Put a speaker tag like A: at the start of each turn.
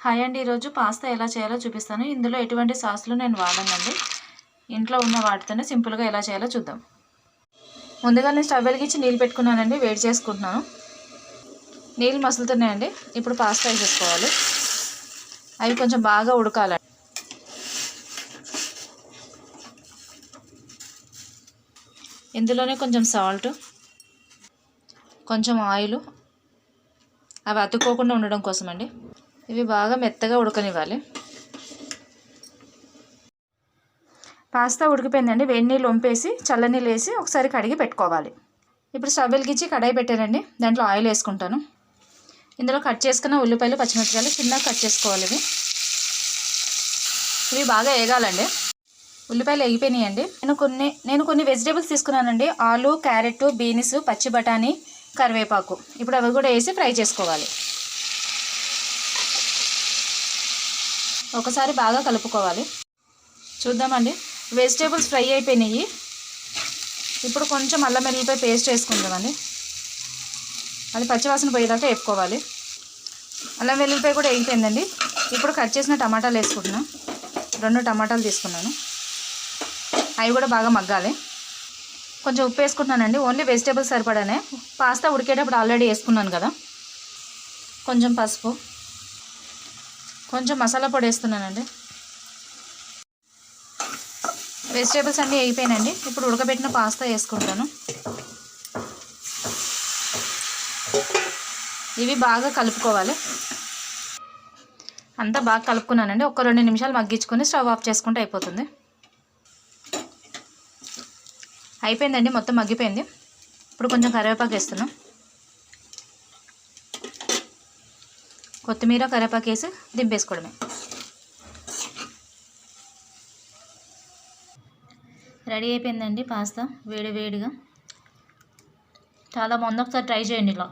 A: Hi అండి, ఈరోజు pasta ఎలా చేయాలో చూపిస్తాను. ఇందులో ఎటువంటి సాస్లు నేను వాడనండి. ఇంట్లో ఉన్న వాటితోనే సింపుల్గా ఎలా చేయాలో చూద్దాం. ముందుగా నేను స్టవ్ వెలిగించి నీళ్ళు పెట్టుకున్నానండి, వేడి చేసుకుంటున్నాను. నీళ్ళు మసులుతున్నాయండి. ఇప్పుడు పాస్తా వేసేసుకోవాలి. అవి కొంచెం బాగా ఉడకాలండి. ఇందులోనే కొంచెం సాల్ట్, కొంచెం ఆయిల్, అవి అతుక్కోకుండా ఉండడం కోసం అండి. ఇవి బాగా మెత్తగా ఉడకనివ్వాలి. పాస్తా ఉడికిపోయిందండి. వేడి నీళ్ళు వంపేసి చల్లనీళ్ళు వేసి ఒకసారి కడిగి పెట్టుకోవాలి. ఇప్పుడు స్టవ్ వెలిగించి కడాయి పెట్టానండి. దాంట్లో ఆయిల్ వేసుకుంటాను. ఇందులో కట్ చేసుకున్న ఉల్లిపాయలు, పచ్చిమిరపకాయలు చిన్నగా కట్ చేసుకోవాలి. ఇవి బాగా వేగాలండి. ఉల్లిపాయలు వేగిపోయినాయండి. నేను కొన్ని వెజిటేబుల్స్ తీసుకున్నానండి. ఆలు, క్యారెట్, బీన్స్, పచ్చి బఠానీ, కరివేపాకు. ఇప్పుడు అవి కూడా వేసి ఫ్రై చేసుకోవాలి. ఒకసారి బాగా కలుపుకోవాలి. చూద్దామండి, వెజిటేబుల్స్ ఫ్రై అయిపోయినాయి. ఇప్పుడు కొంచెం అల్లం వెల్లుల్లిపాయ పేస్ట్ వేసుకుందామండి. అది పచ్చివాసన పోయేదాకా వేపుకోవాలి. అల్లం వెల్లుల్లిపాయ కూడా వేగిపోయిందండి. ఇప్పుడు కట్ చేసిన టమాటాలు వేసుకుంటున్నాను. 2 టమాటాలు తీసుకున్నాను. అవి కూడా బాగా మగ్గాలి. కొంచెం ఉప్పు వేసుకుంటున్నానండి. ఓన్లీ వెజిటేబుల్స్ సరిపడానే. పాస్తా ఉడికేటప్పుడు ఆల్రెడీ వేసుకున్నాను కదా. కొంచెం పసుపు, కొంచెం మసాలా పొడి వేస్తున్నానండి. వెజిటేబుల్స్ అన్నీ వేగిపోయినాయండి. ఇప్పుడు ఉడకబెట్టిన పాస్తా వేసుకుంటాను. ఇవి బాగా కలుపుకోవాలి. అంతా బాగా కలుపుకున్నానండి. ఒక 2 నిమిషాలు మగ్గించుకొని స్టవ్ ఆఫ్ చేసుకుంటే అయిపోతుంది. అయిపోయిందండి, మొత్తం మగ్గిపోయింది. ఇప్పుడు కొంచెం కరివేపాకు వేస్తున్నాం. కొత్తిమీర, కరివేపాకు వేసి దింపేసుకోవడమే. రెడీ అయిపోయిందండి పాస్తా, వేడి వేడిగా. చాలా బాగుంది. ఒకసారి ట్రై చేయండి ఇలా.